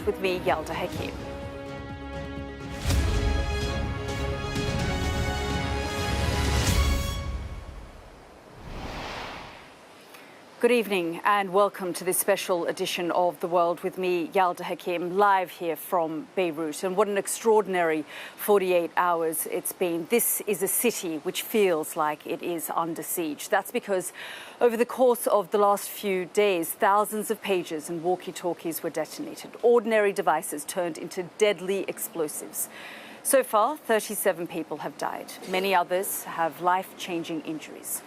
with me, Yalda Hakim. Good evening and welcome to this special edition of The World with me, Yalda Hakim, live here from Beirut. And what an extraordinary 48 hours it's been. This is a city which feels like it is under siege. That's because over the course of the last few days, thousands of pagers and walkie-talkies were detonated. Ordinary devices turned into deadly explosives. So far, 37 people have died. Many others have life-changing injuries.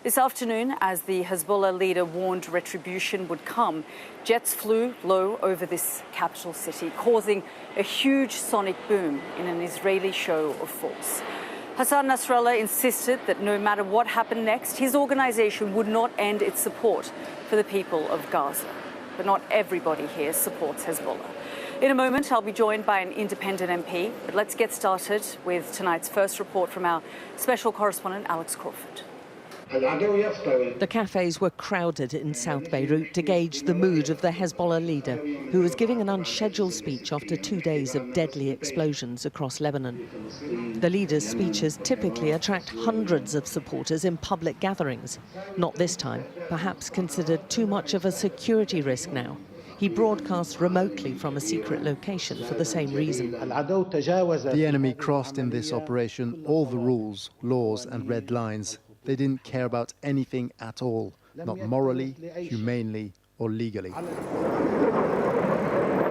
This afternoon, as the Hezbollah leader warned retribution would come, jets flew low over this capital city, causing a huge sonic boom in an Israeli show of force. Hassan Nasrallah insisted that no matter what happened next, his organization would not end its support for the people of Gaza. But not everybody here supports Hezbollah. In a moment, I'll be joined by an independent MP, but let's get started with tonight's first report from our special correspondent, Alex Crawford. The cafes were crowded in South Beirut to gauge the mood of the Hezbollah leader, who was giving an unscheduled speech after 2 days of deadly explosions across Lebanon. The leader's speeches typically attract hundreds of supporters in public gatherings. Not this time, perhaps considered too much of a security risk now. He broadcasts remotely from a secret location for the same reason. The enemy crossed in this operation all the rules, laws and red lines. They didn't care about anything at all, not morally, humanely or legally.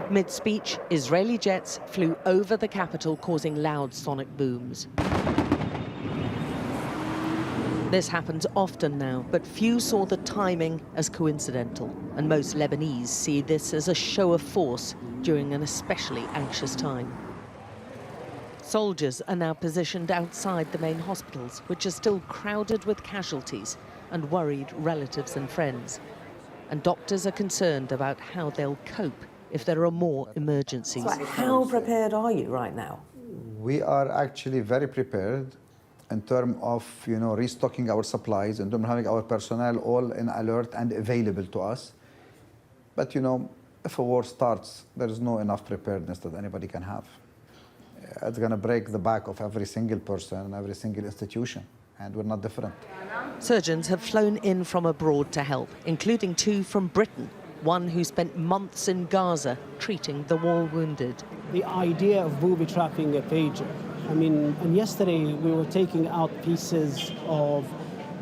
Mid-speech, Israeli jets flew over the capital, causing loud sonic booms. This happens often now, but few saw the timing as coincidental, and most Lebanese see this as a show of force during an especially anxious time. Soldiers are now positioned outside the main hospitals, which are still crowded with casualties and worried relatives and friends. And doctors are concerned about how they'll cope if there are more emergencies. So how prepared are you right now? We are actually very prepared in terms of, restocking our supplies, in terms of having our personnel all in alert and available to us. But, if a war starts, there is no enough preparedness that anybody can have. It's going to break the back of every single person and every single institution, and we're not different. Surgeons have flown in from abroad to help, including 2 from Britain, one who spent months in Gaza treating the war wounded. The idea of booby-trapping a pager. And yesterday we were taking out pieces of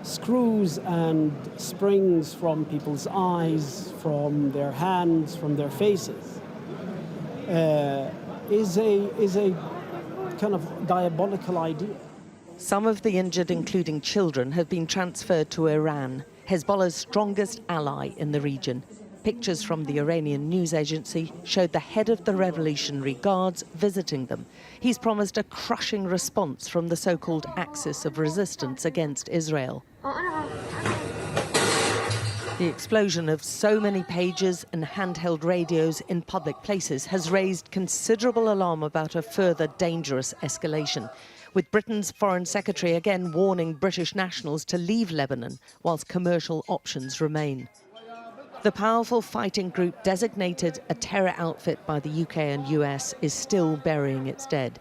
screws and springs from people's eyes, from their hands, from their faces. Is a kind of diabolical idea. Some of the injured, including children, have been transferred to Iran, Hezbollah's strongest ally in the region. Pictures from the Iranian news agency showed the head of the Revolutionary Guards visiting them. He's promised a crushing response from the so-called Axis of Resistance against Israel. The explosion of so many pagers and handheld radios in public places has raised considerable alarm about a further dangerous escalation, with Britain's Foreign Secretary again warning British nationals to leave Lebanon whilst commercial options remain. The powerful fighting group designated a terror outfit by the UK and US is still burying its dead.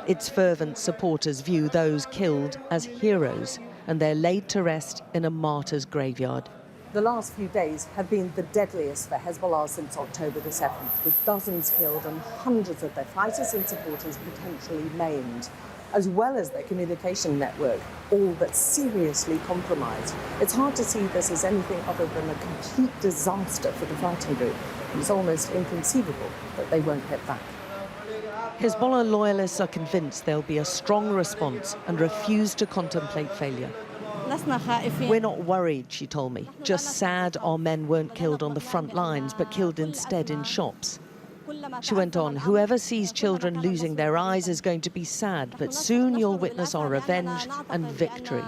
Its fervent supporters view those killed as heroes, and they're laid to rest in a martyr's graveyard. The last few days have been the deadliest for Hezbollah since October the 7th, with dozens killed and hundreds of their fighters and supporters potentially maimed, as well as their communication network, all but seriously compromised. It's hard to see this as anything other than a complete disaster for the fighting group. It's almost inconceivable that they won't hit back. Hezbollah loyalists are convinced there'll be a strong response and refuse to contemplate failure. We're not worried, she told me. Just sad our men weren't killed on the front lines, but killed instead in shops. She went on, whoever sees children losing their eyes is going to be sad, but soon you'll witness our revenge and victory.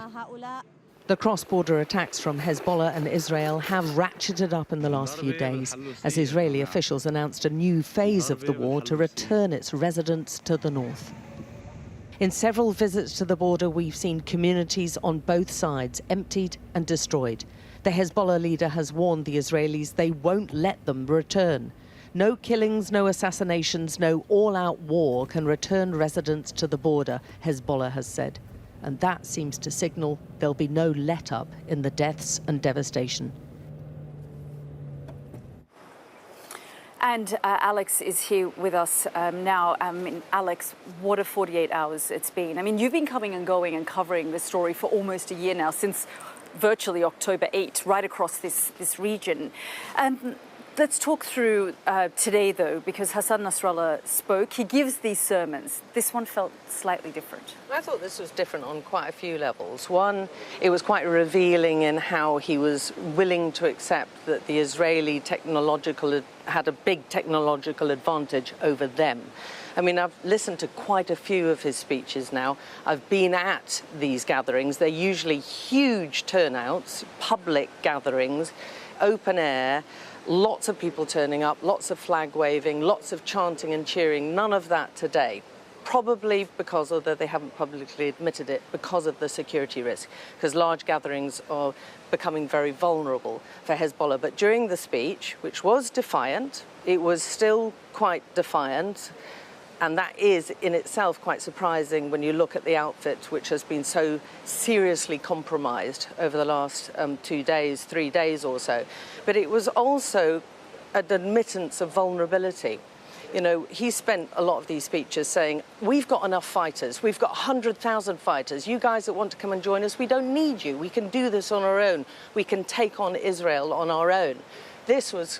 The cross-border attacks from Hezbollah and Israel have ratcheted up in the last few days, as Israeli officials announced a new phase of the war to return its residents to the north. In several visits to the border, we've seen communities on both sides emptied and destroyed. The Hezbollah leader has warned the Israelis they won't let them return. No killings, no assassinations, no all-out war can return residents to the border, Hezbollah has said. And that seems to signal there'll be no let-up in the deaths and devastation. And Alex is here with us now. Alex, what a 48 hours it's been. I mean, you've been coming and going and covering this story for almost a year now, since virtually October 8, right across this region. Let's talk through today, though, because Hassan Nasrallah spoke. He gives these sermons. This one felt slightly different. I thought this was different on quite a few levels. One, it was quite revealing in how he was willing to accept that the Israeli had a big technological advantage over them. I mean, I've listened to quite a few of his speeches now. I've been at these gatherings. They're usually huge turnouts, public gatherings, open air, lots of people turning up, lots of flag waving, lots of chanting and cheering. None of that today. Probably because, although they haven't publicly admitted it, because of the security risk, because large gatherings are becoming very vulnerable for Hezbollah. But during the speech, which was defiant, it was still quite defiant, and that is in itself quite surprising when you look at the outfit, which has been so seriously compromised over the last 2 days, 3 days or so. But it was also an admittance of vulnerability. You know, he spent a lot of these speeches saying, we've got enough fighters, we've got 100,000 fighters. You guys that want to come and join us, we don't need you. We can do this on our own. We can take on Israel on our own. This was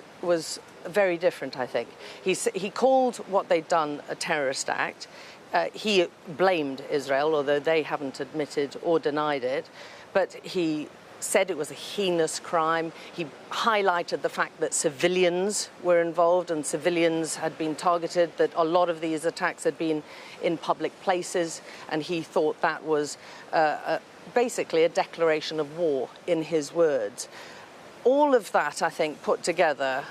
very different, I think. He called what they'd done a terrorist act. He blamed Israel, although they haven't admitted or denied it. But he said it was a heinous crime. He highlighted the fact that civilians were involved and civilians had been targeted, that a lot of these attacks had been in public places, and he thought that was basically a declaration of war, in his words. All of that, I think, put together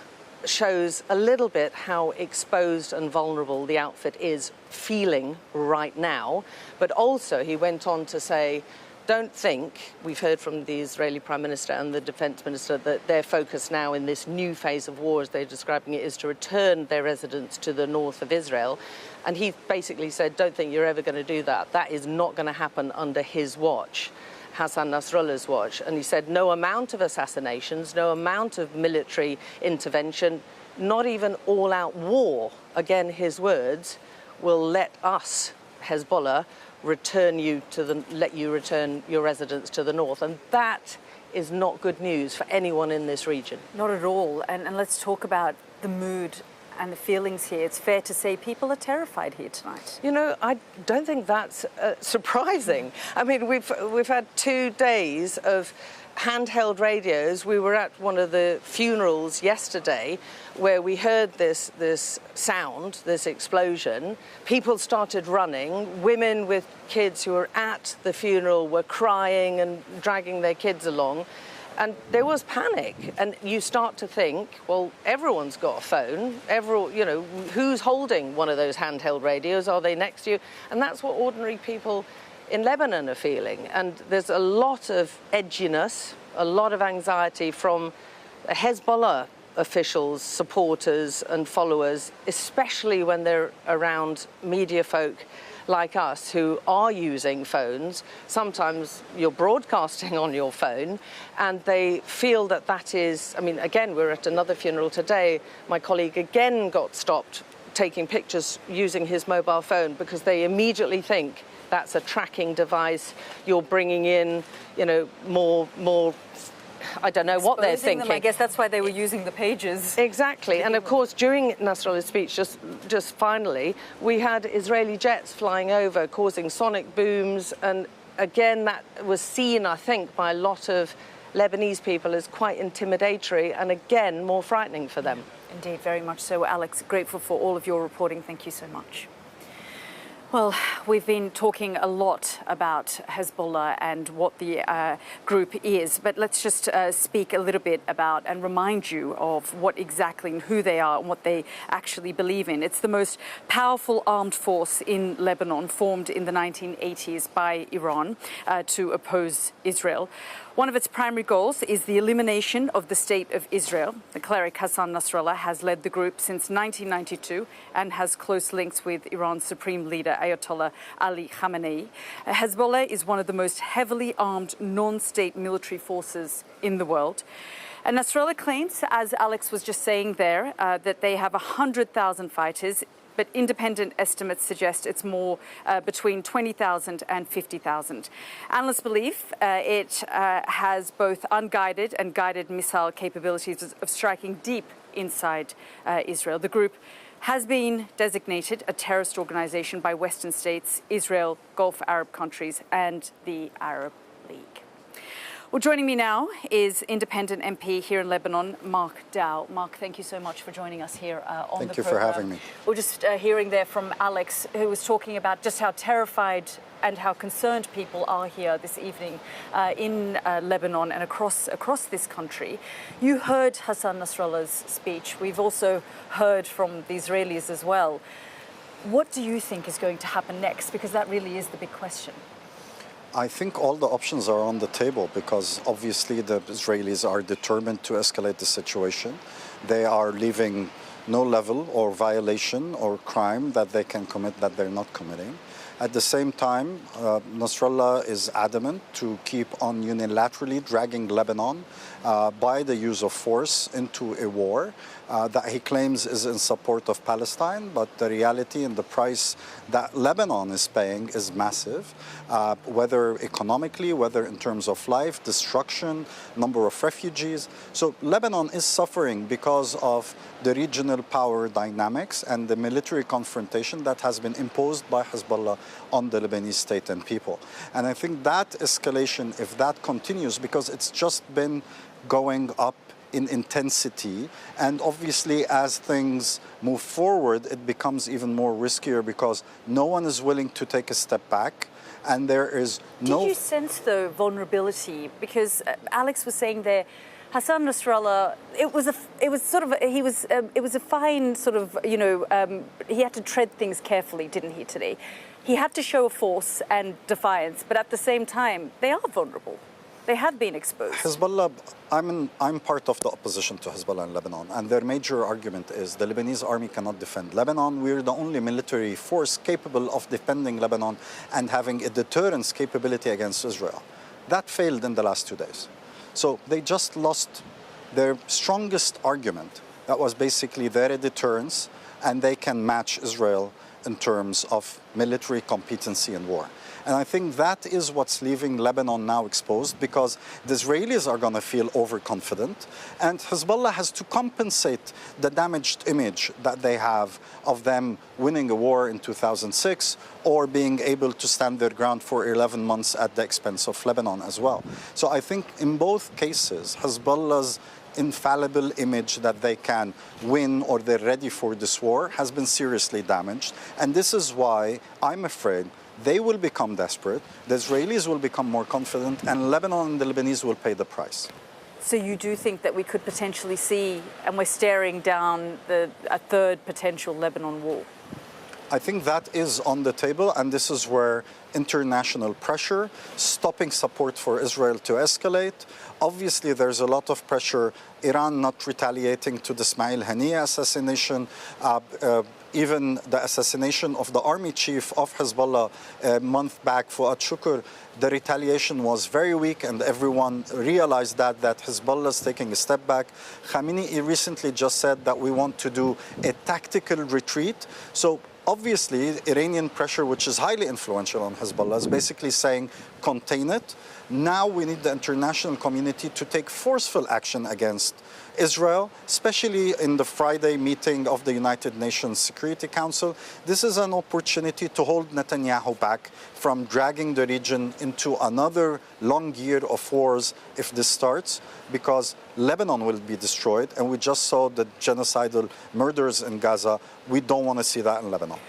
shows a little bit how exposed and vulnerable the outfit is feeling right now. But also he went on to say, don't think, we've heard from the Israeli Prime Minister and the Defense Minister, that their focus now in this new phase of war, as they're describing it, is to return their residents to the north of Israel. And he basically said, don't think you're ever going to do that. That is not going to happen under his watch, Hassan Nasrallah's watch. And he said no amount of assassinations, no amount of military intervention, not even all-out war, again his words, will let us, Hezbollah, let you return your residents to the north. And that is not good news for anyone in this region. Not at all. And let's talk about the mood and the feelings here. It's fair to say people are terrified here tonight. You know, I don't think that's surprising. I mean, we've had 2 days of handheld radios. We were at one of the funerals yesterday where we heard this sound, this explosion. People started running. Women with kids who were at the funeral were crying and dragging their kids along. And there was panic, and you start to think, well, everyone's got a phone. You know, who's holding one of those handheld radios? Are they next to you? And that's what ordinary people in Lebanon are feeling. And there's a lot of edginess, a lot of anxiety from Hezbollah officials, supporters and followers, especially when they're around media folk like us who are using phones. Sometimes you're broadcasting on your phone, and they feel that is, I mean, again, we're at another funeral today. My colleague again got stopped taking pictures using his mobile phone because they immediately think that's a tracking device. You're bringing in, you know, more I don't know what they're thinking. Them, I guess that's why they were using the pages. Exactly. And of course, during Nasrallah's speech, just finally, we had Israeli jets flying over, causing sonic booms. And again, that was seen, I think, by a lot of Lebanese people as quite intimidatory and, again, more frightening for them. Indeed, very much so. Alex, grateful for all of your reporting. Thank you so much. Well, we've been talking a lot about Hezbollah and what the group is, but let's just speak a little bit about and remind you of what exactly and who they are and what they actually believe in. It's the most powerful armed force in Lebanon, formed in the 1980s by Iran to oppose Israel. One of its primary goals is the elimination of the State of Israel. The cleric Hassan Nasrallah has led the group since 1992 and has close links with Iran's supreme leader Ayatollah Ali Khamenei. Hezbollah is one of the most heavily armed non-state military forces in the world. And Nasrallah claims, as Alex was just saying there, that they have 100,000 fighters, but independent estimates suggest it's more between 20,000 and 50,000. Analysts believe it has both unguided and guided missile capabilities of striking deep inside Israel. The group has been designated a terrorist organization by Western states, Israel, Gulf Arab countries, and the Arab League. Well, joining me now is independent MP here in Lebanon, Mark Dow. Mark, thank you so much for joining us here on the program. Thank you for having me. We're just hearing there from Alex, who was talking about just how terrified and how concerned people are here this evening in Lebanon and across this country. You heard Hassan Nasrallah's speech. We've also heard from the Israelis as well. What do you think is going to happen next? Because that really is the big question. I think all the options are on the table because obviously the Israelis are determined to escalate the situation. They are leaving no level or violation or crime that they can commit that they're not committing. At the same time, Nasrallah is adamant to keep on unilaterally dragging Lebanon by the use of force into a war that he claims is in support of Palestine, but the reality and the price that Lebanon is paying is massive, whether economically, whether in terms of life, destruction, number of refugees. So Lebanon is suffering because of the regional power dynamics and the military confrontation that has been imposed by Hezbollah on the Lebanese state and people. And I think that escalation, if that continues, because it's just been going up in intensity, and obviously as things move forward, it becomes even more riskier because no one is willing to take a step back, and there is no... Did you sense, though, vulnerability? Because Alex was saying there, Hassan Nasrallah, it was a fine sort of, he had to tread things carefully, didn't he, today? He had to show force and defiance, but at the same time, they are vulnerable. They have been exposed. Hezbollah, I'm part of the opposition to Hezbollah in Lebanon, and their major argument is the Lebanese army cannot defend Lebanon. We're the only military force capable of defending Lebanon and having a deterrence capability against Israel. That failed in the last 2 days. So they just lost their strongest argument. That was basically their deterrence, and they can match Israel in terms of military competency in war. And I think that is what's leaving Lebanon now exposed, because the Israelis are going to feel overconfident, and Hezbollah has to compensate the damaged image that they have of them winning a war in 2006 or being able to stand their ground for 11 months at the expense of Lebanon as well. So I think in both cases, Hezbollah's infallible image that they can win or they're ready for this war has been seriously damaged. And this is why I'm afraid they will become desperate, the Israelis will become more confident, and Lebanon and the Lebanese will pay the price. So you do think that we could potentially see, and we're staring down a third potential Lebanon war? I think that is on the table, and this is where international pressure, stopping support for Israel to escalate. Obviously, there's a lot of pressure, Iran not retaliating to the Ismail Haniyeh assassination, even the assassination of the army chief of Hezbollah a month back, Fuad Shukr. The retaliation was very weak, and everyone realized that Hezbollah is taking a step back. Khamenei recently just said that we want to do a tactical retreat. So obviously, Iranian pressure, which is highly influential on Hezbollah, is basically saying, contain it. Now we need the international community to take forceful action against Israel, especially in the Friday meeting of the United Nations Security Council. This is an opportunity to hold Netanyahu back from dragging the region into another long year of wars if this starts, because Lebanon will be destroyed, and we just saw the genocidal murders in Gaza. We don't want to see that in Lebanon.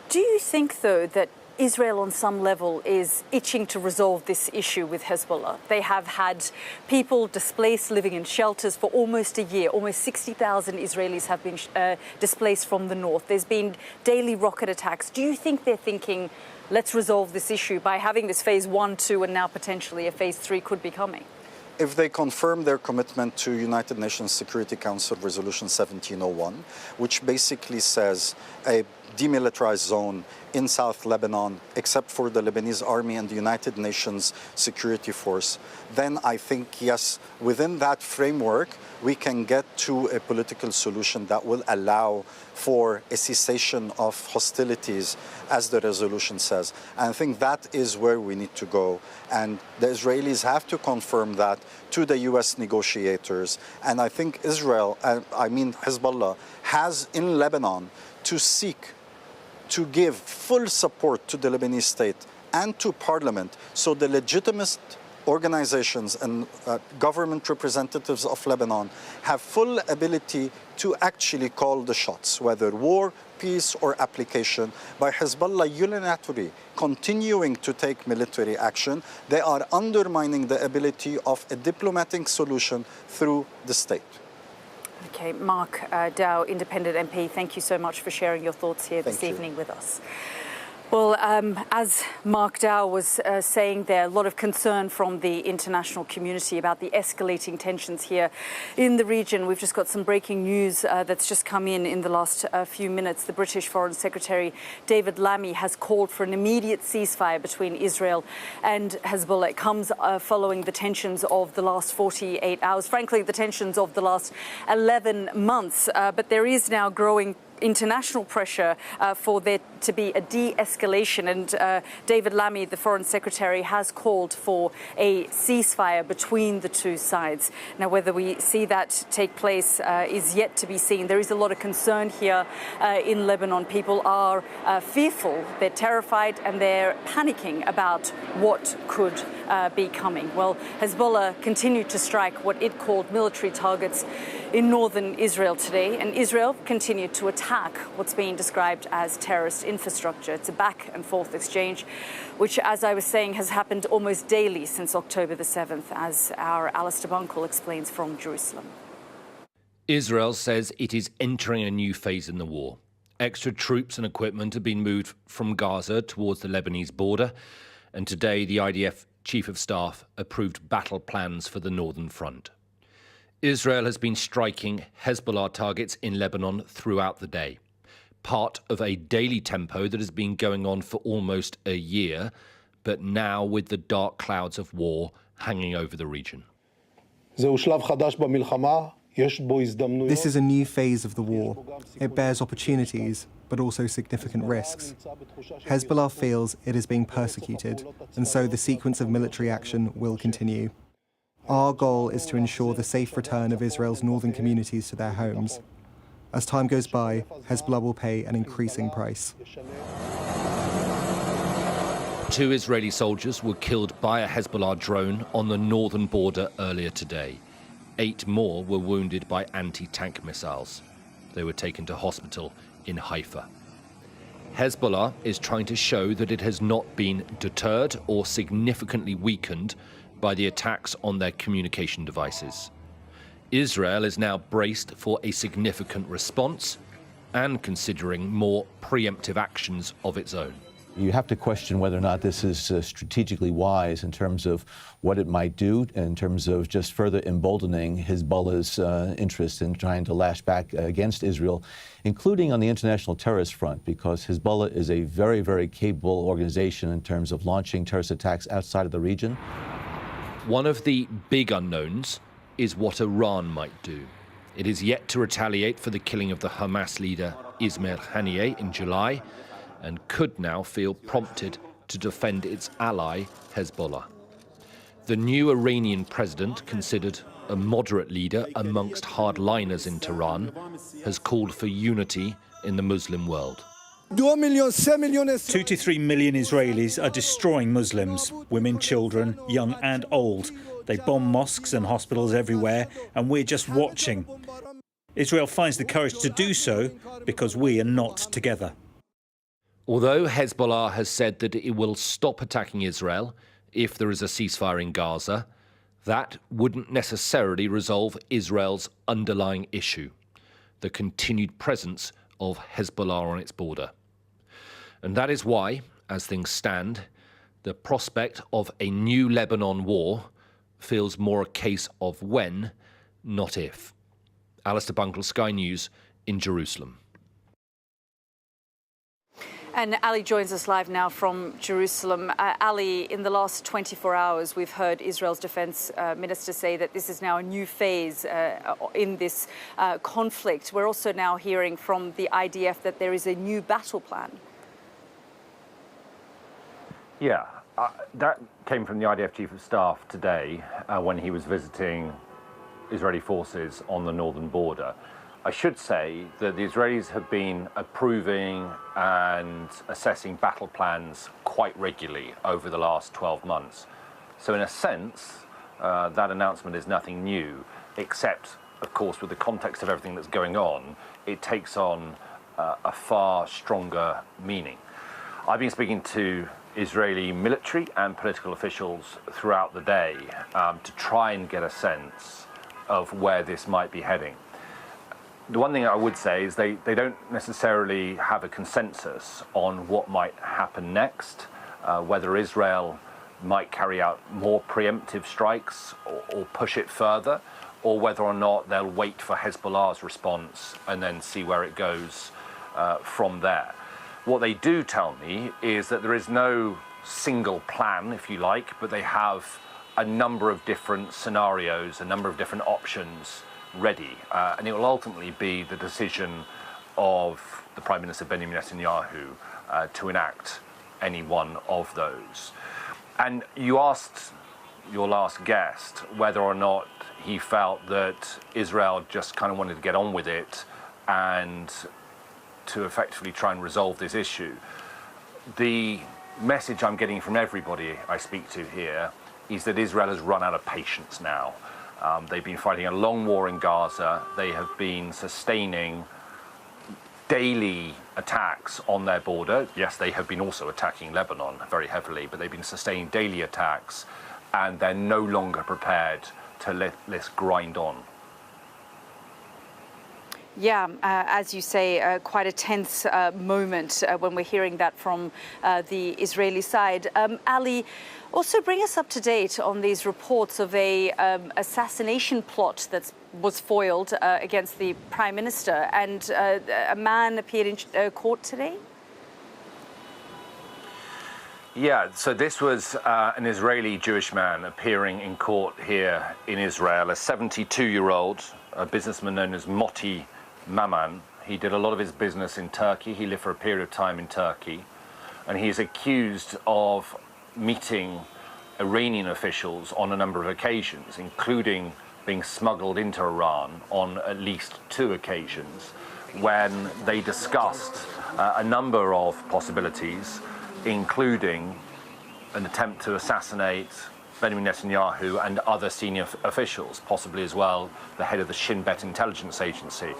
Do you think, though, that Israel on some level is itching to resolve this issue with Hezbollah. They have had people displaced, living in shelters for almost a year. Almost 60,000 Israelis have been displaced from the north. There's been daily rocket attacks. Do you think they're thinking, let's resolve this issue by having this phase 1, 2, and now potentially a phase 3 could be coming? If they confirm their commitment to United Nations Security Council Resolution 1701, which basically says a demilitarized zone in South Lebanon, except for the Lebanese army and the United Nations Security Force, then I think, yes, within that framework, we can get to a political solution that will allow for a cessation of hostilities, as the resolution says. And I think that is where we need to go. And the Israelis have to confirm that to the US negotiators. And I think Israel, Hezbollah, has in Lebanon to seek to give full support to the Lebanese state and to parliament, so the legitimate organizations and government representatives of Lebanon have full ability to actually call the shots, whether war, peace, or application. By Hezbollah unilaterally continuing to take military action, they are undermining the ability of a diplomatic solution through the state. Okay, Mark Dow, independent MP, thank you so much for sharing your thoughts here this evening with us. Well, as Mark Dow was saying there, a lot of concern from the international community about the escalating tensions here in the region. We've just got some breaking news that's just come in the last few minutes. The British Foreign Secretary David Lammy has called for an immediate ceasefire between Israel and Hezbollah. It comes following the tensions of the last 48 hours, frankly, the tensions of the last 11 months. But there is now growing international pressure for there to be a de-escalation, and David Lammy, the Foreign Secretary, has called for a ceasefire between the two sides. Now, whether we see that take place is yet to be seen. There is a lot of concern here in Lebanon. People are fearful, they're terrified, and they're panicking about what could be coming. Well, Hezbollah continued to strike what it called military targets in northern Israel today, and Israel continued to attack what's being described as terrorist infrastructure. It's a back and forth exchange, which, as I was saying, has happened almost daily since October the 7th, as our Alistair Bunkle explains from Jerusalem. Israel says it is entering a new phase in the war. Extra troops and equipment have been moved from Gaza towards the Lebanese border, and today the IDF Chief of Staff approved battle plans for the northern front. Israel has been striking Hezbollah targets in Lebanon throughout the day, part of a daily tempo that has been going on for almost a year, but now with the dark clouds of war hanging over the region. This is a new phase of the war. It bears opportunities, but also significant risks. Hezbollah feels it is being persecuted, and so the sequence of military action will continue. Our goal is to ensure the safe return of Israel's northern communities to their homes. As time goes by, Hezbollah will pay an increasing price. 2 Israeli soldiers were killed by a Hezbollah drone on the northern border earlier today. 8 more were wounded by anti-tank missiles. They were taken to hospital in Haifa. Hezbollah is trying to show that it has not been deterred or significantly weakened by the attacks on their communication devices. Israel is now braced for a significant response and considering more preemptive actions of its own. You have to question whether or not this is strategically wise in terms of what it might do, in terms of just further emboldening Hezbollah's interest in trying to lash back against Israel, including on the international terrorist front, because Hezbollah is a very, very capable organization in terms of launching terrorist attacks outside of the region. One of the big unknowns is what Iran might do. It is yet to retaliate for the killing of the Hamas leader Ismail Haniyeh in July, and could now feel prompted to defend its ally, Hezbollah. The new Iranian president, considered a moderate leader amongst hardliners in Tehran, has called for unity in the Muslim world. 2 to 3 million Israelis are destroying Muslims, women, children, young and old. They bomb mosques and hospitals everywhere, and we're just watching. Israel finds the courage to do so because we are not together. Although Hezbollah has said that it will stop attacking Israel if there is a ceasefire in Gaza, that wouldn't necessarily resolve Israel's underlying issue, the continued presence of Hezbollah on its border. And that is why, as things stand, the prospect of a new Lebanon war feels more a case of when, not if. Alistair Bunkle, Sky News in Jerusalem. And Ali joins us live now from Jerusalem. Ali, in the last 24 hours, we've heard Israel's defense minister say that this is now a new phase in this conflict. We're also now hearing from the IDF that there is a new battle plan. Yeah, that came from the IDF Chief of Staff today when he was visiting Israeli forces on the northern border. I should say that the Israelis have been approving and assessing battle plans quite regularly over the last 12 months. So in a sense, that announcement is nothing new, except, of course, with the context of everything that's going on, it takes on a far stronger meaning. I've been speaking to Israeli military and political officials throughout the day to try and get a sense of where this might be heading. The one thing I would say is they don't necessarily have a consensus on what might happen next, whether Israel might carry out more preemptive strikes or push it further, or whether or not they'll wait for Hezbollah's response and then see where it goes from there. What they do tell me is that there is no single plan, if you like, but they have a number of different scenarios, a number of different options ready, and it will ultimately be the decision of the Prime Minister Benjamin Netanyahu to enact any one of those. And you asked your last guest whether or not he felt that Israel just kind of wanted to get on with it and to effectively try and resolve this issue. The message I'm getting from everybody I speak to here is that Israel has run out of patience now. They've been fighting a long war in Gaza. They have been sustaining daily attacks on their border. Yes, they have been also attacking Lebanon very heavily, but they've been sustaining daily attacks, and they're no longer prepared to let this grind on. Yeah, as you say, quite a tense moment when we're hearing that from the Israeli side. Ali, also bring us up to date on these reports of a assassination plot that was foiled against the Prime Minister, and a man appeared in court today? Yeah, so this was an Israeli Jewish man appearing in court here in Israel, a 72-year-old, a businessman known as Moti Maman. He did a lot of his business in Turkey. He lived for a period of time in Turkey, and he's accused of meeting Iranian officials on a number of occasions, including being smuggled into Iran on at least 2 occasions when they discussed a number of possibilities, including an attempt to assassinate Benjamin Netanyahu and other senior officials, possibly as well the head of the Shin Bet intelligence agency.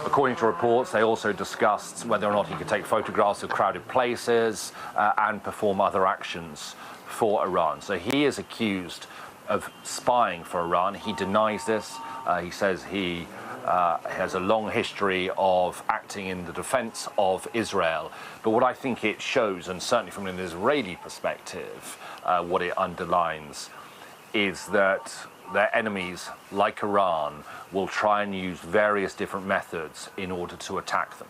According to reports, they also discussed whether or not he could take photographs of crowded places and perform other actions for Iran. So he is accused of spying for Iran. He denies this. He says he has a long history of acting in the defense of Israel. But what I think it shows, and certainly from an Israeli perspective, what it underlines is that their enemies, like Iran, will try and use various different methods in order to attack them.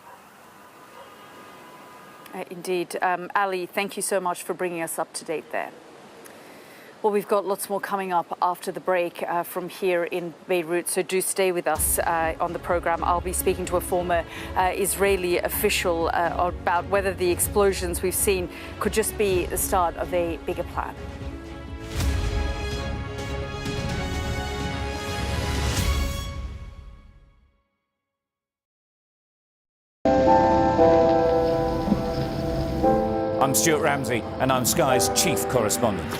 Indeed. Ali, thank you so much for bringing us up to date there. Well, we've got lots more coming up after the break from here in Beirut, so do stay with us on the program. I'll be speaking to a former Israeli official about whether the explosions we've seen could just be the start of a bigger plan. I'm Stuart Ramsey, and I'm Sky's chief correspondent.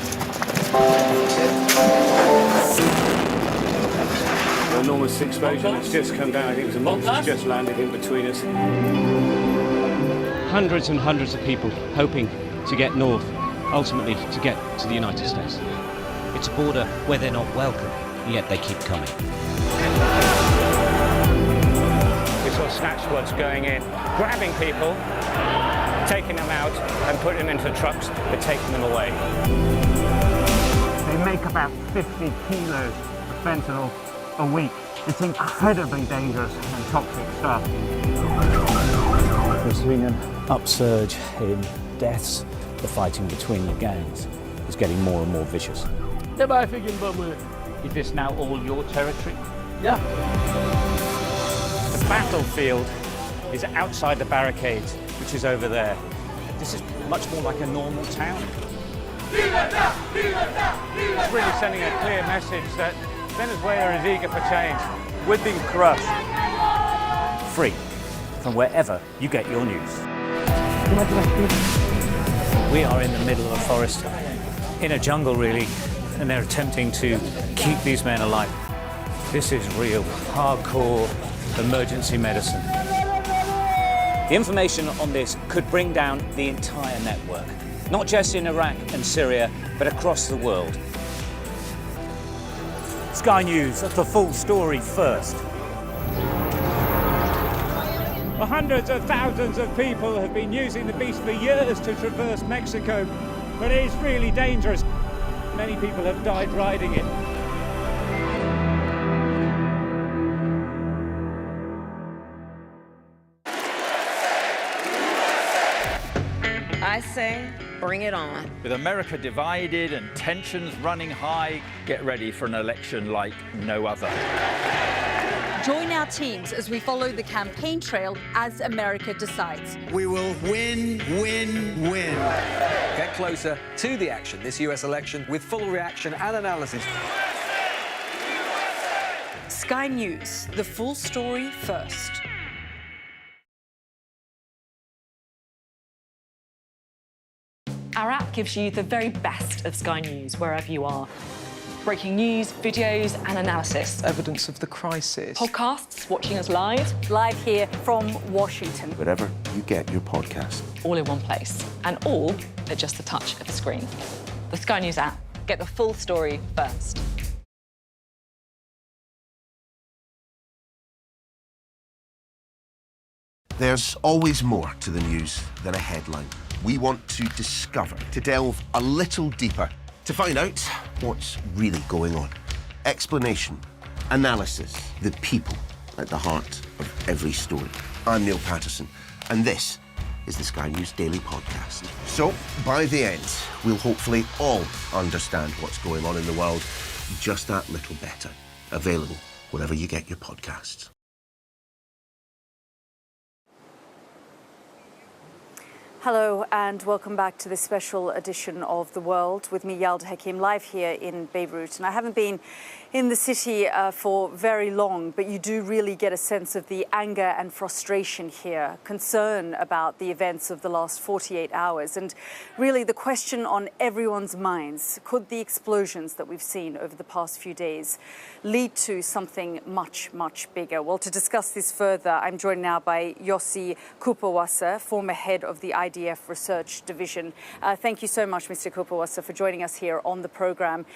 An enormous explosion that's just come down. I think it was a monster just landed in between us. hundreds and hundreds of people hoping to get north, ultimately to get to the United States. It's a border where they're not welcome, yet they keep coming. We saw snatch squads going in, grabbing people, taking them out and putting them into trucks, but taking them away. They make about 50 kilos of fentanyl a week. It's incredibly dangerous and toxic stuff. We're seeing an upsurge in deaths. The fighting between the gangs is getting more and more vicious. Is this now all your territory? Yeah. The battlefield is outside the barricades, which is over there. This is much more like a normal town. It's really sending a clear message that Venezuela is eager for change. We're being crushed. Free from wherever you get your news. We are in the middle of a forest, in a jungle really, and they're attempting to keep these men alive. This is real, hardcore emergency medicine. The information on this could bring down the entire network, not just in Iraq and Syria, but across the world. Sky News, the full story first. Well, hundreds of thousands of people have been using the beast for years to traverse Mexico, but it is really dangerous. Many people have died riding it. I say, bring it on. With America divided and tensions running high, get ready for an election like no other. Join our teams as we follow the campaign trail as America decides. We will win, win, win. Get closer to the action this US election with full reaction and analysis. Sky News, the full story first. Our app gives you the very best of Sky News wherever you are. Breaking news, videos and analysis. Evidence of the crisis. Podcasts, watching us live. Live here from Washington. Wherever you get your podcast. All in one place. And all at just the touch of a screen. The Sky News app. Get the full story first. There's always more to the news than a headline. We want to discover, to delve a little deeper, to find out what's really going on. Explanation, analysis, the people at the heart of every story. I'm Neil Patterson, and this is the Sky News Daily Podcast. So, by the end, we'll hopefully all understand what's going on in the world just that little better. Available wherever you get your podcasts. Hello and welcome back to this special edition of The World with me, Yalda Hakim, live here in Beirut. And I haven't been in the city for very long, but you do really get a sense of the anger and frustration here, concern about the events of the last 48 hours. And really the question on everyone's minds, could the explosions that we've seen over the past few days lead to something much, much bigger? Well, to discuss this further, I'm joined now by Yossi Kupawasa, former head of the IDF Research Division. Thank you so much, Mr. Kupawasa, for joining us here on the program.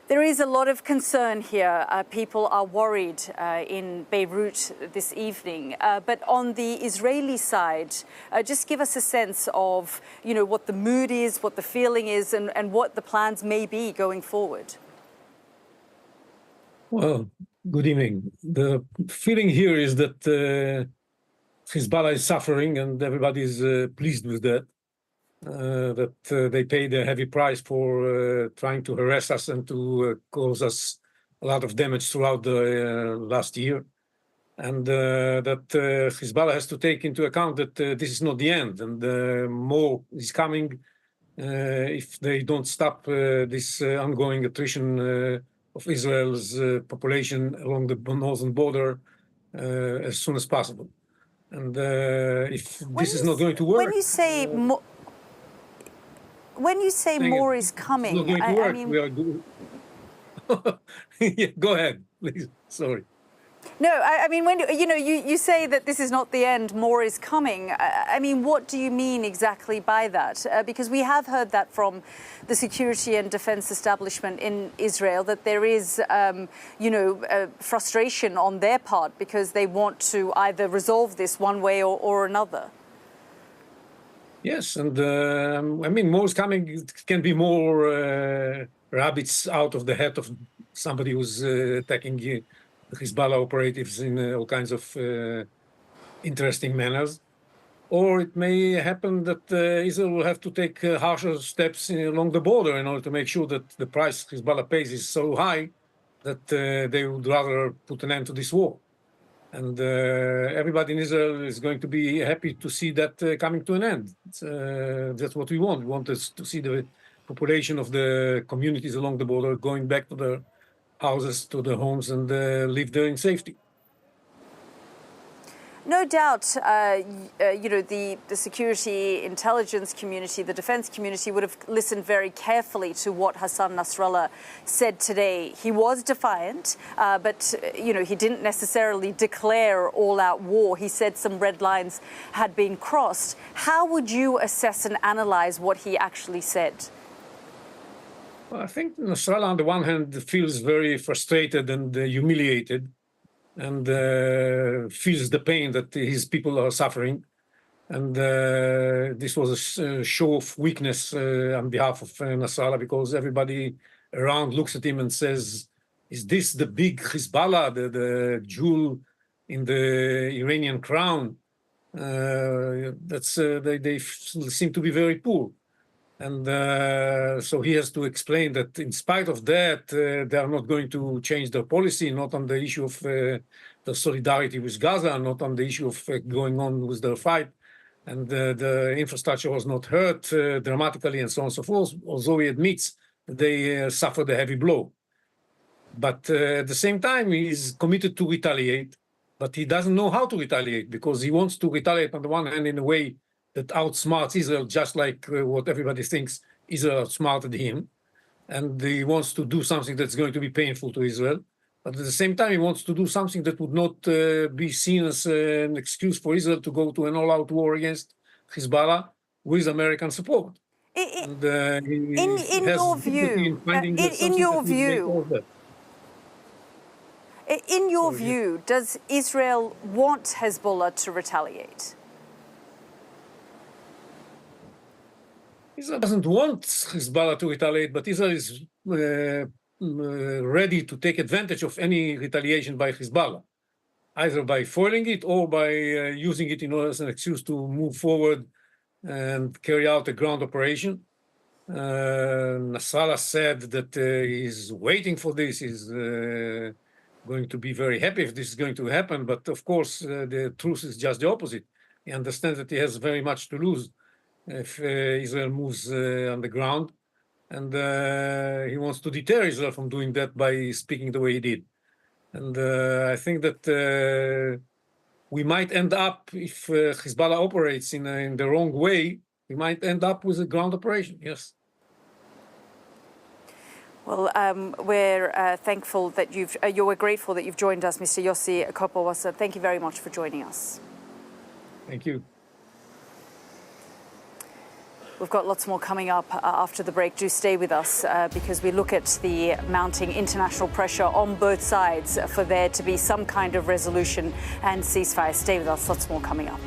There is a lot of concern here. People are worried in Beirut this evening. But on the Israeli side, just give us a sense of, what the mood is, what the feeling is, and what the plans may be going forward. Well, good evening. The feeling here is that Hezbollah is suffering, and everybody is pleased with that. They paid a heavy price for trying to harass us and to cause us a lot of damage throughout the last year. And that Hezbollah has to take into account that this is not the end, and more is coming if they don't stop this ongoing attrition of Israel's population along the northern border as soon as possible. And if this is not going to work... When you say more is coming, it's not going to work. We are yeah, go ahead, please. Sorry. No, I mean, when you say that this is not the end, more is coming. I mean, what do you mean exactly by that? Because we have heard that from the security and defense establishment in Israel, that there is, frustration on their part because they want to either resolve this one way or another. Yes, and I mean, more is coming. It can be more rabbits out of the head of somebody who's attacking the Hezbollah operatives in all kinds of interesting manners. Or it may happen that Israel will have to take harsher steps along the border in order to make sure that the price Hezbollah pays is so high that they would rather put an end to this war. And everybody in Israel is going to be happy to see that coming to an end. That's what we want. We want to see the population of the communities along the border going back to their houses, to their homes, and live there in safety. No doubt, the security intelligence community, the defense community would have listened very carefully to what Hassan Nasrallah said today. He was defiant, but, he didn't necessarily declare all-out war. He said some red lines had been crossed. How would you assess and analyze what he actually said? Well, I think Nasrallah, on the one hand, feels very frustrated and humiliated, and feels the pain that his people are suffering. And this was a show of weakness on behalf of Nasrallah, because everybody around looks at him and says, is this the big Hezbollah, the jewel in the Iranian crown? They seem to be very poor. And so he has to explain that in spite of that, they are not going to change their policy, not on the issue of the solidarity with Gaza, not on the issue of going on with their fight. And the infrastructure was not hurt dramatically and so on and so forth, although he admits that they suffered a heavy blow. But at the same time, he is committed to retaliate, but he doesn't know how to retaliate, because he wants to retaliate on the one hand in a way that outsmarts Israel, just like what everybody thinks Israel outsmarted him. And he wants to do something that's going to be painful to Israel. But at the same time, he wants to do something that would not be seen as an excuse for Israel to go to an all-out war against Hezbollah with American support. In your view, does Israel want Hezbollah to retaliate? Israel doesn't want Hezbollah to retaliate, but Israel is ready to take advantage of any retaliation by Hezbollah, either by foiling it or by using it in order as an excuse to move forward and carry out a ground operation. Nasrallah said that he's waiting for this, he's going to be very happy if this is going to happen, but of course the truth is just the opposite. He understands that he has very much to lose if Israel moves on the ground, and he wants to deter Israel from doing that by speaking the way he did. And I think that we might end up, if Hezbollah operates in the wrong way, we might end up with a ground operation, yes. Well, we're thankful that we're grateful that you've joined us, Mr. Yossi Kopowasa. Thank you very much for joining us. Thank you. We've got lots more coming up after the break. Do stay with us because we look at the mounting international pressure on both sides for there to be some kind of resolution and ceasefire. Stay with us. Lots more coming up.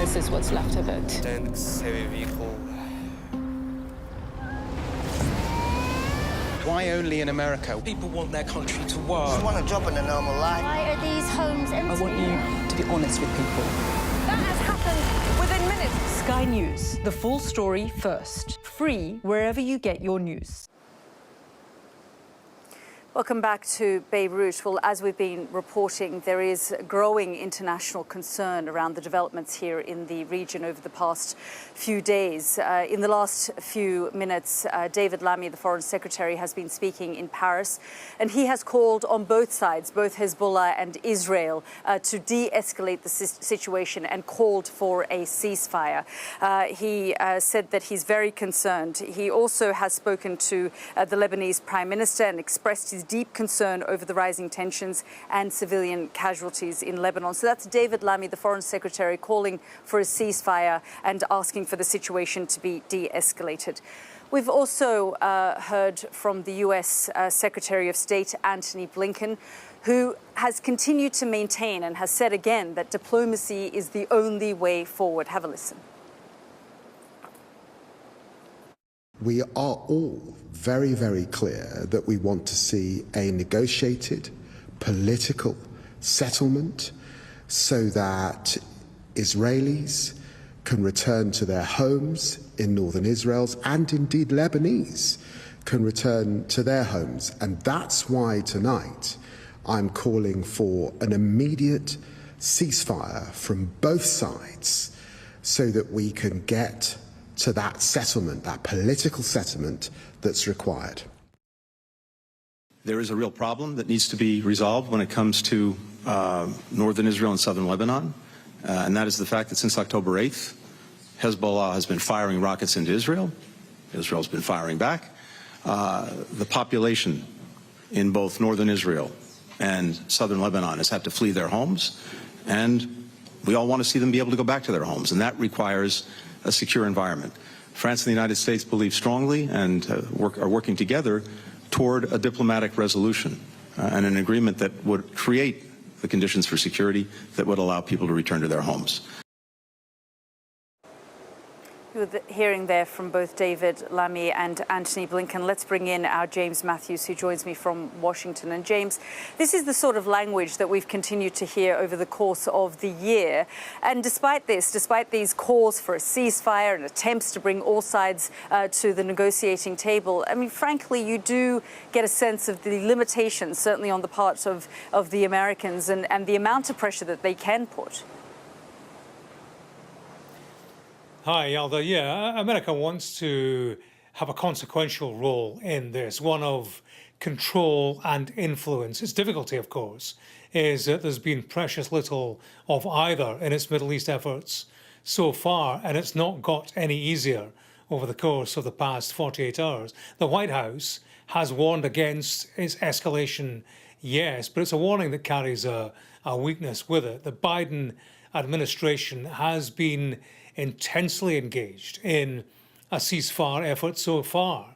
this is what's left of it. Tanks, heavy vehicle. Why only in America? People want their country to work. You want a job in a normal life. Why are these homes empty? I want you to be honest with people. That has happened within minutes. Sky News, the full story first. Free wherever you get your news. Welcome back to Beirut. Well, as we've been reporting, there is growing international concern around the developments here in the region over the past few days. In the last few minutes, David Lammy, the Foreign Secretary, has been speaking in Paris, and he has called on both sides, both Hezbollah and Israel, to de-escalate the situation and called for a ceasefire. He said that he's very concerned. He also has spoken to the Lebanese Prime Minister and expressed his deep concern over the rising tensions and civilian casualties in Lebanon. So that's David Lammy, the Foreign Secretary, calling for a ceasefire and asking for the situation to be de-escalated. We've also heard from the US Secretary of State, Antony Blinken, who has continued to maintain and has said again that diplomacy is the only way forward. Have a listen. We are all very, very clear that we want to see a negotiated political settlement so that Israelis can return to their homes in northern Israel, and indeed Lebanese can return to their homes. And that's why tonight I'm calling for an immediate ceasefire from both sides so that we can get to that settlement, that political settlement that's required. There is a real problem that needs to be resolved when it comes to northern Israel and southern Lebanon, and that is the fact that since October 8th, Hezbollah has been firing rockets into Israel. Israel's been firing back. The population in both northern Israel and southern Lebanon has had to flee their homes, and we all want to see them be able to go back to their homes, and that requires a secure environment. France and the United States believe strongly and are working together toward a diplomatic resolution and an agreement that would create the conditions for security that would allow people to return to their homes. With hearing there from both David Lammy and Antony Blinken, let's bring in our James Matthews, who joins me from Washington. And James, this is the sort of language that we've continued to hear over the course of the year. And despite these calls for a ceasefire and attempts to bring all sides to the negotiating table, I mean, frankly, you do get a sense of the limitations, certainly on the part of the Americans, and the amount of pressure that they can put. Hi, Yalda. Yeah, America wants to have a consequential role in this, one of control and influence. Its difficulty, of course, is that there's been precious little of either in its Middle East efforts so far, and it's not got any easier over the course of the past 48 hours. The White House has warned against its escalation, yes, but it's a warning that carries a weakness with it. The Biden administration has been intensely engaged in a ceasefire effort so far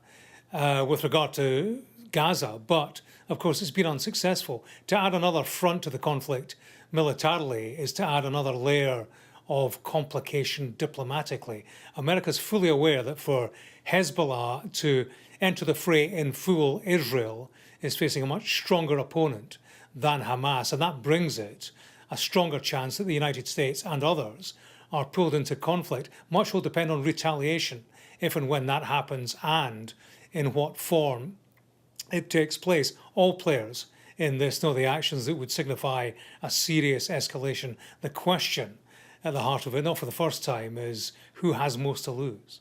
with regard to Gaza, but of course it's been unsuccessful. To add another front to the conflict militarily is to add another layer of complication diplomatically. America's fully aware that for Hezbollah to enter the fray in full, Israel is facing a much stronger opponent than Hamas, and that brings it a stronger chance that the United States and others are pulled into conflict. Much will depend on retaliation, if and when that happens, and in what form it takes place. All players in this know the actions that would signify a serious escalation. The question at the heart of it, not for the first time, is who has most to lose?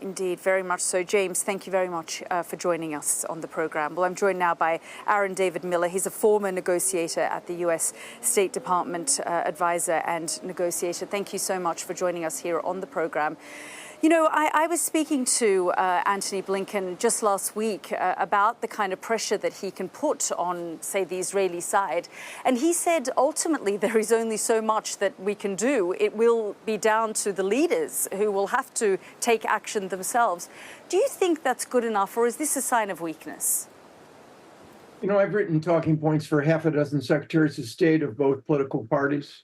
Indeed, very much so. James, thank you very much for joining us on the programme. Well, I'm joined now by Aaron David Miller. He's a former negotiator at the US State Department, advisor and negotiator. Thank you so much for joining us here on the programme. You know, I was speaking to Antony Blinken just last week about the kind of pressure that he can put on, say, the Israeli side. And he said, ultimately, there is only so much that we can do. It will be down to the leaders who will have to take action themselves. Do you think that's good enough, or is this a sign of weakness? You know, I've written talking points for half a dozen secretaries of state of both political parties.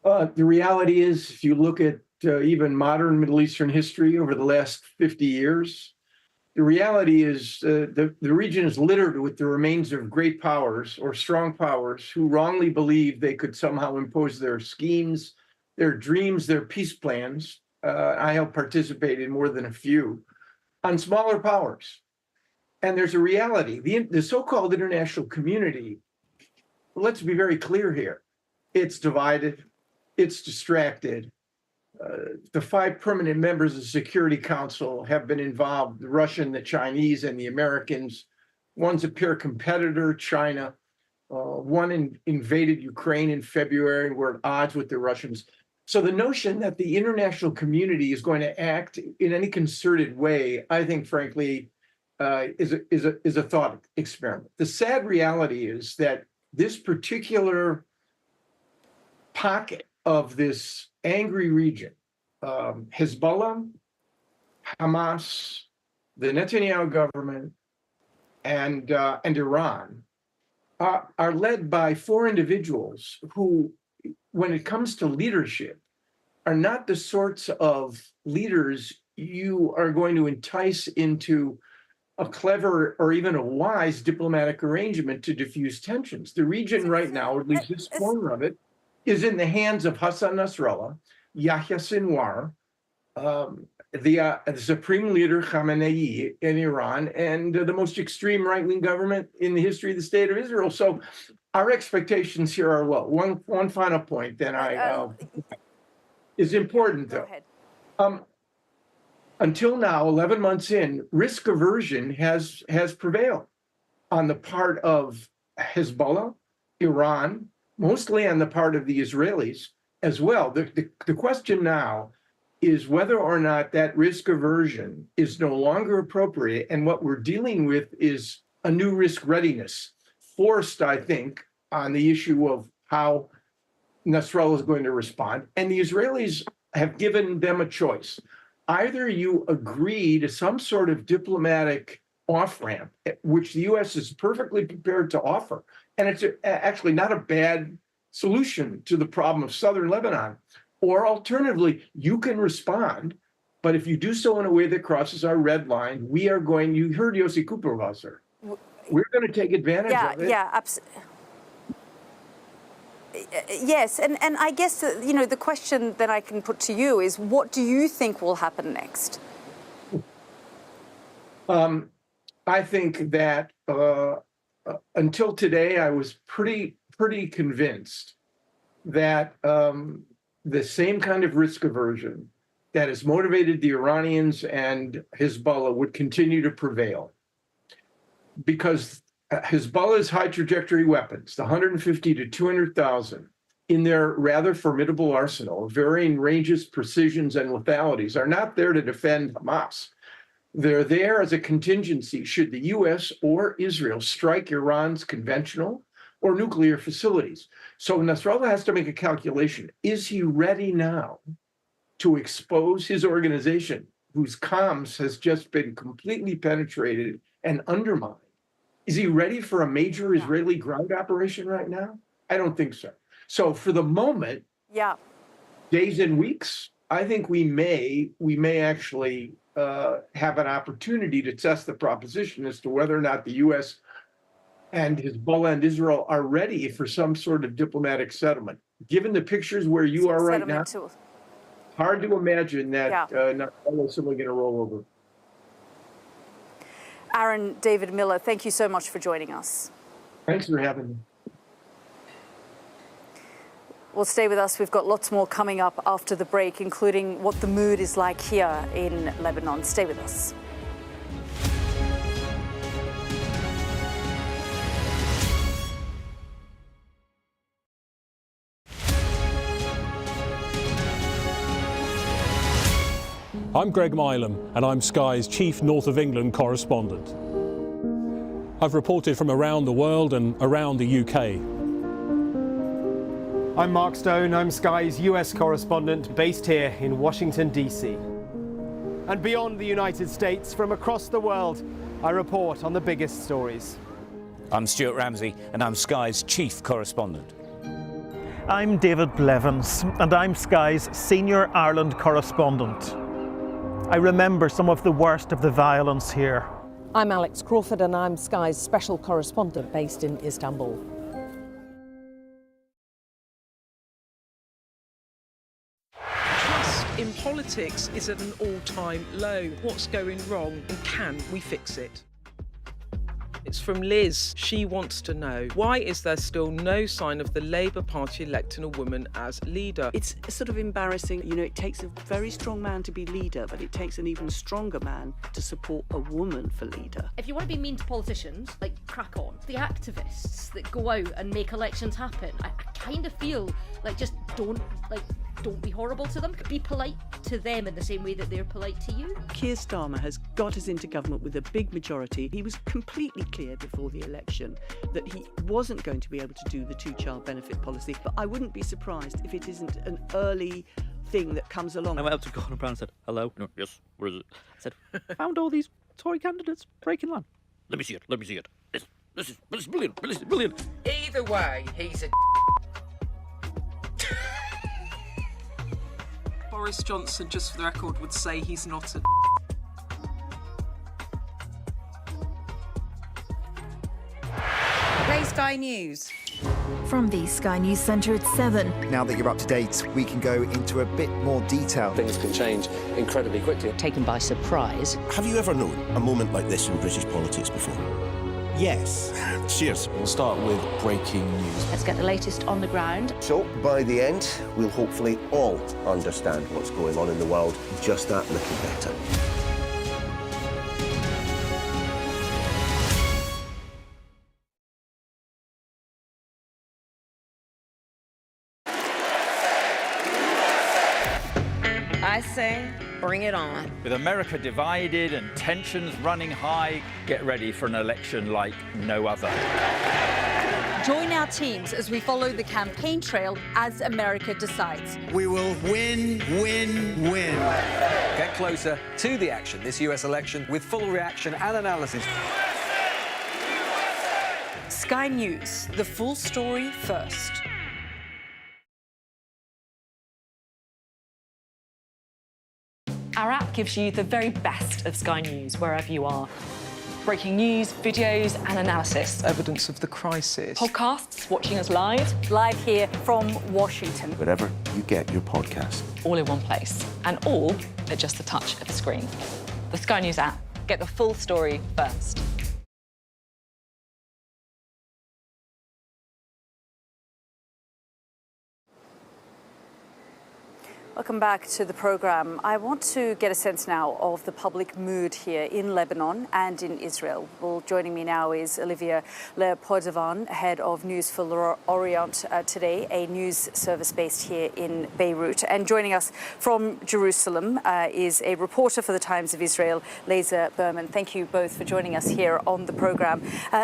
The reality is, if you look at even modern Middle Eastern history over the last 50 years, the reality is the region is littered with the remains of great powers or strong powers who wrongly believed they could somehow impose their schemes, their dreams, their peace plans. I have participated in more than a few on smaller powers. And there's a reality. The so-called international community, let's be very clear here, it's divided, it's distracted. The 5 permanent members of the Security Council have been involved, the Russian, the Chinese, and the Americans. One's a peer competitor, China. One invaded Ukraine in February, we're at odds with the Russians. So the notion that the international community is going to act in any concerted way, I think, frankly, is a thought experiment. The sad reality is that this particular pocket of this angry region, Hezbollah, Hamas, the Netanyahu government, and Iran, are led by 4 individuals who, when it comes to leadership, are not the sorts of leaders you are going to entice into a clever or even a wise diplomatic arrangement to diffuse tensions. The region right now, or at least this corner of it, is in the hands of Hassan Nasrallah, Yahya Sinwar, the supreme leader Khamenei in Iran, and the most extreme right-wing government in the history of the state of Israel. So our expectations here are low. One final point that is important, though. Until now, 11 months in, risk aversion has prevailed on the part of Hezbollah, Iran, mostly on the part of the Israelis as well. The question now is whether or not that risk aversion is no longer appropriate, and what we're dealing with is a new risk readiness, forced, I think, on the issue of how Nasrallah is going to respond. And the Israelis have given them a choice. Either you agree to some sort of diplomatic off-ramp, which the U.S. is perfectly prepared to offer, and it's actually not a bad solution to the problem of southern Lebanon, or alternatively, you can respond, but if you do so in a way that crosses our red line, we are going, you heard Yossi Kuperwasser, we're going to take advantage of it. Yeah, absolutely. Yes, and I guess, the question that I can put to you is, what do you think will happen next? I think that until today, I was pretty convinced that the same kind of risk aversion that has motivated the Iranians and Hezbollah would continue to prevail. Because Hezbollah's high trajectory weapons, the 150 to 200,000 in their rather formidable arsenal of varying ranges, precisions, and lethalities, are not there to defend Hamas. They're there as a contingency should the U.S. or Israel strike Iran's conventional or nuclear facilities. So Nasrallah has to make a calculation. Is he ready now to expose his organization, whose comms has just been completely penetrated and undermined? Is he ready for a major Israeli ground operation right now? I don't think so. So for the moment, days and weeks, I think we may actually have an opportunity to test the proposition as to whether or not the U.S. and Hezbollah and Israel are ready for some sort of diplomatic settlement. Given the pictures where you are right now, hard to imagine that Nasrallah is simply going to roll over. Aaron David Miller, thank you so much for joining us. Thanks for having me. Well, stay with us. We've got lots more coming up after the break, including what the mood is like here in Lebanon. Stay with us. I'm Greg Milam, and I'm Sky's chief North of England correspondent. I've reported from around the world and around the UK. I'm Mark Stone, I'm Sky's US correspondent based here in Washington, D.C. And beyond the United States, from across the world, I report on the biggest stories. I'm Stuart Ramsey, and I'm Sky's chief correspondent. I'm David Blevins, and I'm Sky's senior Ireland correspondent. I remember some of the worst of the violence here. I'm Alex Crawford, and I'm Sky's special correspondent based in Istanbul. Trust in politics is at an all-time low. What's going wrong, and can we fix it? It's from Liz. She wants to know, why is there still no sign of the Labour Party electing a woman as leader? It's sort of embarrassing. You know, it takes a very strong man to be leader, but it takes an even stronger man to support a woman for leader. If you want to be mean to politicians, like, crack on. The activists that go out and make elections happen, I kind of feel like just don't be horrible to them. Be polite to them in the same way that they're polite to you. Keir Starmer has got us into government with a big majority. He was completely clear before the election that he wasn't going to be able to do the two-child benefit policy, but I wouldn't be surprised if it isn't an early thing that comes along. I went up to Gordon Brown and said, hello? No, yes, where is it? I said, found all these Tory candidates breaking land. Let me see it, let me see it. This is brilliant, brilliant. Either way, he's a Boris Johnson, just for the record, would say he's not a Play Sky News. From the Sky News Centre at 7. Now that you're up to date, we can go into a bit more detail. Things can change incredibly quickly. Taken by surprise. Have you ever known a moment like this in British politics before? Yes. Cheers. We'll start with breaking news. Let's get the latest on the ground. So, by the end, we'll hopefully all understand what's going on in the world just that little better. I say, bring it on. With America divided and tensions running high, get ready for an election like no other. Join our teams as we follow the campaign trail as America decides. We will win, win, win. Get closer to the action this US election with full reaction and analysis. Sky News, the full story first. Our app gives you the very best of Sky News wherever you are. Breaking news, videos and analysis. Evidence of the crisis. Podcasts, watching us live. Live here from Washington. Wherever you get your podcast. All in one place. And all at just the touch of a screen. The Sky News app. Get the full story first. Welcome back to the programme. I want to get a sense now of the public mood here in Lebanon and in Israel. Well, joining me now is Olivia Leopoldován, head of News for Orient Today, a news service based here in Beirut. And joining us from Jerusalem is a reporter for the Times of Israel, Leza Berman. Thank you both for joining us here on the programme.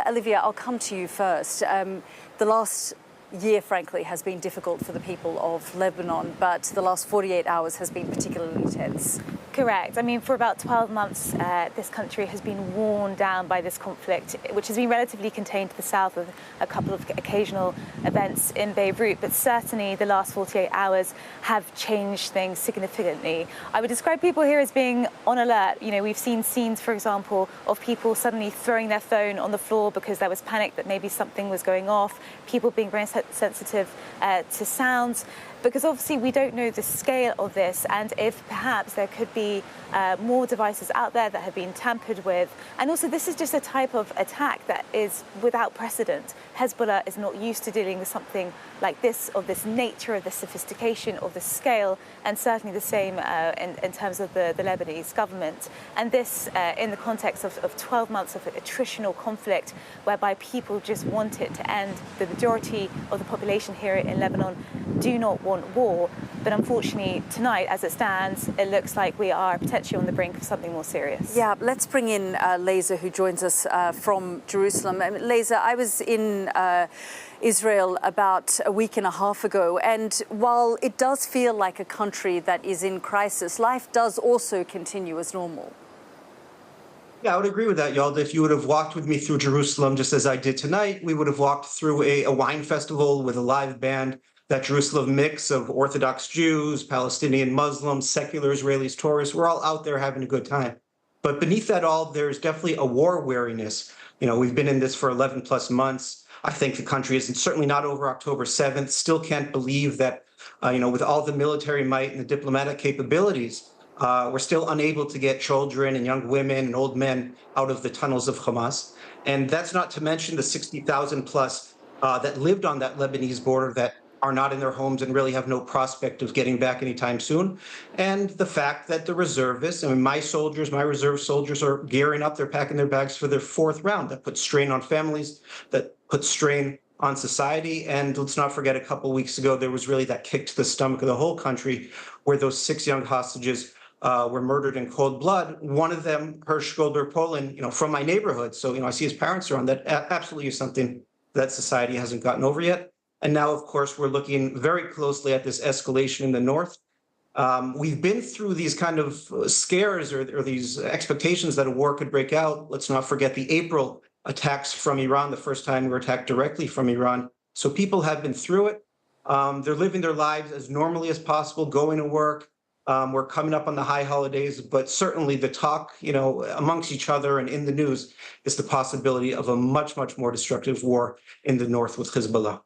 Olivia, I'll come to you first. The last year, frankly, has been difficult for the people of Lebanon, but the last 48 hours has been particularly tense. Correct. I mean, for about 12 months, this country has been worn down by this conflict, which has been relatively contained to the south with a couple of occasional events in Beirut, but certainly the last 48 hours have changed things significantly. I would describe people here as being on alert. You know, we've seen scenes, for example, of people suddenly throwing their phone on the floor because there was panic that maybe something was going off, people being very sensitive to sounds, because obviously we don't know the scale of this and if perhaps there could be more devices out there that have been tampered with. And also this is just a type of attack that is without precedent. Hezbollah is not used to dealing with something like this, of this nature, of this sophistication, of this scale, and certainly the same in terms of the Lebanese government. And this in the context of 12 months of attritional conflict whereby people just want it to end. The majority of the population here in Lebanon do not want war, but unfortunately tonight, as it stands, it looks like we are potentially on the brink of something more serious. Yeah, let's bring in Leza, who joins us from Jerusalem. Leza, I was in Israel about a week and a half ago, and while it does feel like a country that is in crisis, life does also continue as normal. Yeah, I would agree with that, Yalda. If you would have walked with me through Jerusalem, just as I did tonight, we would have walked through a wine festival with a live band that Jerusalem mix of Orthodox Jews, Palestinian Muslims, secular Israelis, tourists. We're all out there having a good time. But beneath that all, there's definitely a war weariness. You know, we've been in this for 11 plus months. I think the country is certainly not over October 7th. Still can't believe that, with all the military might and the diplomatic capabilities, we're still unable to get children and young women and old men out of the tunnels of Hamas. And that's not to mention the 60,000 plus that lived on that Lebanese border that are not in their homes and really have no prospect of getting back anytime soon. And the fact that the reservists, my reserve soldiers are gearing up, they're packing their bags for their fourth round. That puts strain on families, that puts strain on society. And let's not forget, a couple of weeks ago, there was really that kick to the stomach of the whole country where those 6 young hostages were murdered in cold blood. One of them, Hirsch Goldberg Poland, from my neighborhood. So, I see his parents around. That absolutely is something that society hasn't gotten over yet. And now, of course, we're looking very closely at this escalation in the north. We've been through these kind of scares or these expectations that a war could break out. Let's not forget the April attacks from Iran, the first time we were attacked directly from Iran. So people have been through it. They're living their lives as normally as possible, going to work. We're coming up on the high holidays, but certainly the talk, amongst each other and in the news is the possibility of a much, much more destructive war in the north with Hezbollah.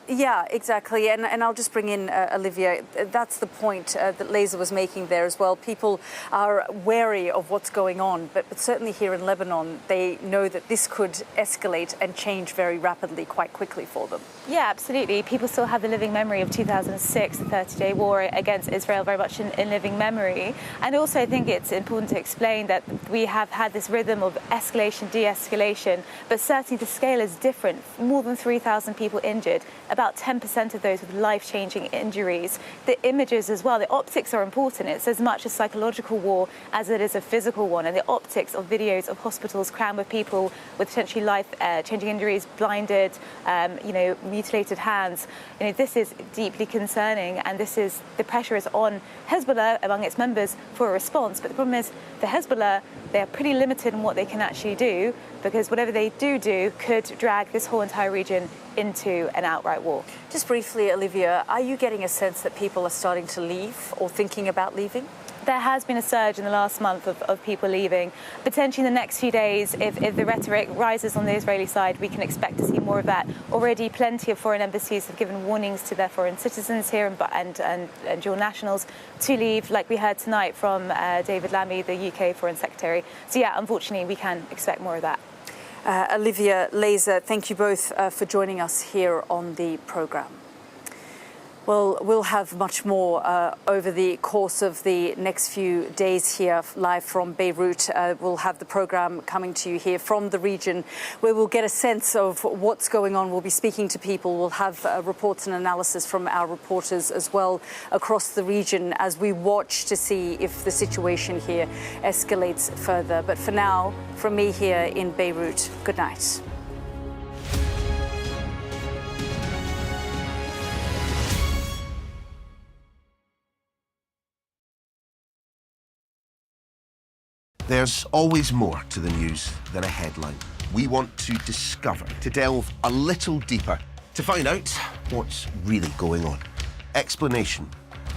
Yeah, exactly. And I'll just bring in Olivia. That's the point that Laser was making there as well. People are wary of what's going on, but certainly here in Lebanon, they know that this could escalate and change very rapidly, quite quickly for them. Yeah, absolutely. People still have the living memory of 2006, the 30-day war against Israel, very much in living memory. And also, I think it's important to explain that we have had this rhythm of escalation, de-escalation, but certainly the scale is different. More than 3,000 people injured, about 10% of those with life-changing injuries. The images as well, the optics are important. It's as much a psychological war as it is a physical one. And the optics of videos of hospitals crammed with people with potentially life-changing injuries, blinded, mutilated hands. This is deeply concerning, and the pressure is on Hezbollah among its members for a response. But the problem is, the Hezbollah, they are pretty limited in what they can actually do, because whatever they do could drag this whole entire region into an outright war. Just briefly, Olivia, are you getting a sense that people are starting to leave or thinking about leaving? There has been a surge in the last month of people leaving. Potentially in the next few days, if the rhetoric rises on the Israeli side, we can expect to see more of that. Already plenty of foreign embassies have given warnings to their foreign citizens here and dual nationals to leave, like we heard tonight from David Lammy, the UK Foreign Secretary. So yeah, unfortunately, we can expect more of that. Olivia, Laser, thank you both for joining us here on the programme. Well, we'll have much more over the course of the next few days here, live from Beirut. We'll have the programme coming to you here from the region, where we'll get a sense of what's going on. We'll be speaking to people. We'll have reports and analysis from our reporters as well across the region as we watch to see if the situation here escalates further. But for now, from me here in Beirut, good night. There's always more to the news than a headline. We want to discover, to delve a little deeper, to find out what's really going on. Explanation,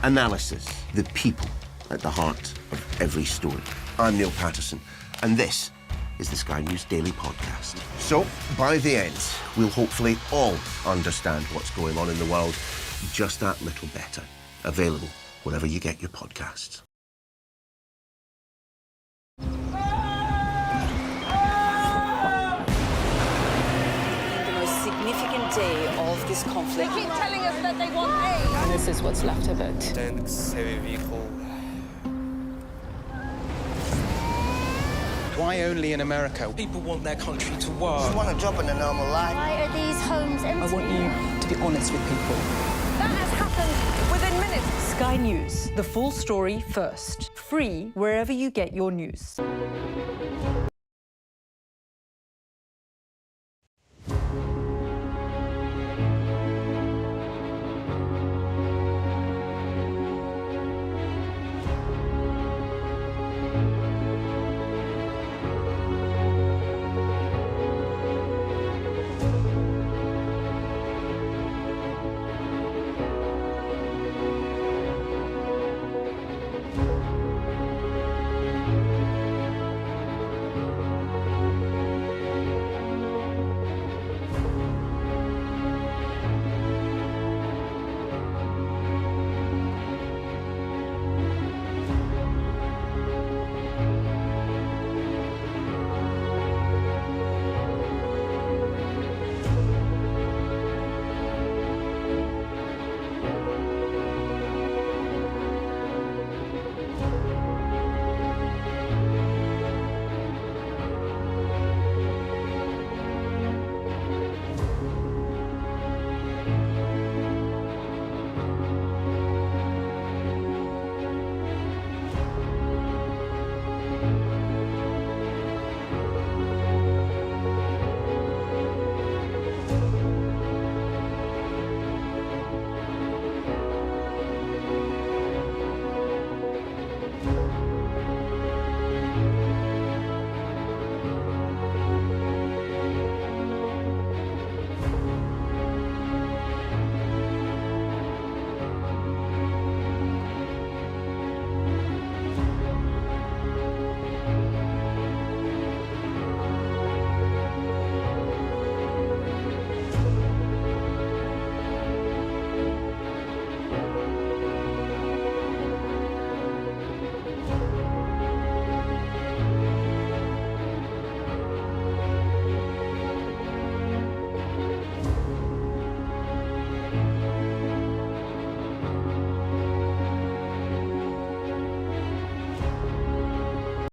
analysis, the people at the heart of every story. I'm Neil Patterson, and this is the Sky News Daily Podcast. So, by the end, we'll hopefully all understand what's going on in the world just that little better. Available wherever you get your podcasts. Significant day of this conflict. They keep telling us that they want aid. And this is what's left of it. Why only in America? People want their country to work. You want a job in a normal life. Why are these homes empty? I want you to be honest with people. That has happened within minutes. Sky News, the full story first. Free wherever you get your news.